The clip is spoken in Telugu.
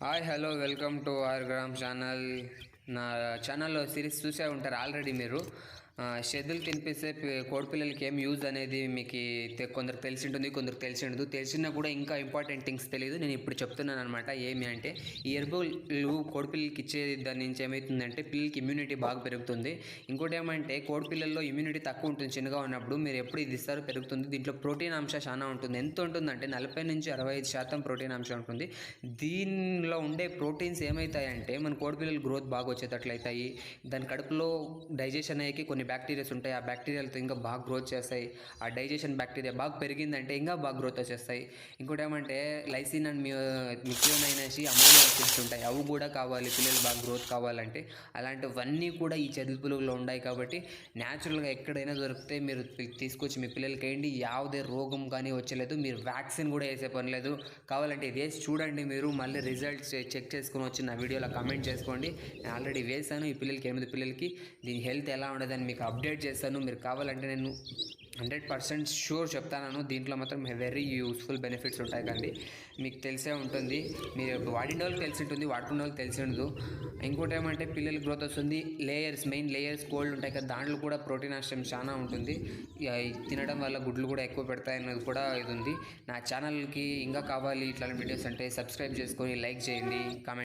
Hi hello welcome to our gram channel. నా ఛానల్లో సిరీస్ చూసే ఉంటారు ఆల్రెడీ మీరు. షెడ్యూల్ తినిపిస్తే కోడిపిల్లలకి ఏం యూజ్ అనేది మీకు కొందరికి తెలిసి ఉంటుంది, కొందరికి తెలిసి ఉండదు. తెలిసినా కూడా ఇంకా ఇంపార్టెంట్ థింగ్స్ తెలియదు. నేను ఇప్పుడు చెప్తున్నాను అనమాట. ఏమి అంటే ఈ ఎరుపులు కోడిపిల్లలకి ఇచ్చే దాని నుంచి ఏమవుతుందంటే పిల్లలకి ఇమ్యూనిటీ బాగా పెరుగుతుంది. ఇంకోటి ఏమంటే కోడిపిల్లల్లో ఇమ్యూనిటీ తక్కువ ఉంటుంది చిన్నగా ఉన్నప్పుడు. మీరు ఎప్పుడు ఇది ఇస్తారో పెరుగుతుంది. దీంట్లో ప్రోటీన్ అంశం చాలా ఉంటుంది. ఎంత ఉంటుందంటే 40 నుంచి 65% ప్రోటీన్ అంశం ఉంటుంది. దీనిలో ఉండే ప్రోటీన్స్ ఏమవుతాయంటే మన కోడిపిల్లల గ్రోత్ బాగా వచ్చేటట్లయితాయి. దాని కడుపులో డైజెషన్ అయ్యేకి కొన్ని బ్యాక్టీరియాస్ ఉంటాయి. ఆ బ్యాక్టీరియాలతో ఇంకా బాగా గ్రోత్ చేస్తాయి. ఆ డైజెషన్ బ్యాక్టీరియా బాగా పెరిగిందంటే ఇంకా బాగా గ్రోత్ వచ్చేస్తాయి. ఇంకోటి ఏమంటే లైసిన్ అండ్ మిథియోనైన్ అనేసి అమోనో యాసిడ్స్ ఉంటాయి. అవి కూడా కావాలి పిల్లలు బాగా గ్రోత్ కావాలంటే. అలాంటివన్నీ కూడా ఈ చెదిరి పురుగులో ఉన్నాయి కాబట్టి న్యాచురల్గా ఎక్కడైనా దొరికితే మీరు తీసుకొచ్చి మీ పిల్లలకి వేయండి. ಯಾವುದೇ రోగం కానీ వచ్చలేదు. మీరు వ్యాక్సిన్ కూడా వేసే పని లేదు. కావాలంటే ఇది వేసి చూడండి. మీరు మళ్ళీ రిజల్ట్స్ చెక్ చేసుకుని వచ్చి నా వీడియోలో కామెంట్ చేసుకోండి. నేను ఆల్రెడీ వేసాను ఈ పిల్లలకి 8 పిల్లలకి. దీని హెల్త్ ఎలా ఉండదని మీకు అప్డేట్ చేస్తాను. మీరు కావాలంటే నేను 100% షూర్ చెప్తాను. దీంట్లో మాత్రం వెరీ యూస్ఫుల్ బెనిఫిట్స్ ఉంటాయి కండి. మీకు తెలిసే ఉంటుంది. మీరు వాడిన వాళ్ళకి తెలిసి ఉంటుంది, వాడుకున్న వాళ్ళకి తెలిసి ఉండదు. ఇంకోటి ఏమంటే పిల్లల గ్రోత్ వస్తుంది. మెయిన్ లేయర్స్ కోల్డ్ ఉంటాయి కదా, దాంట్లో కూడా ప్రోటీన్ అంశం చాలా ఉంటుంది. తినడం వల్ల గుడ్లు కూడా ఎక్కువ పెడతాయి అన్నది కూడా ఇది ఉంది. నా ఛానల్కి ఇంకా కావాలి ఇట్లాంటి వీడియోస్ అంటే సబ్స్క్రైబ్ చేసుకొని లైక్ చేయండి, కామెంట్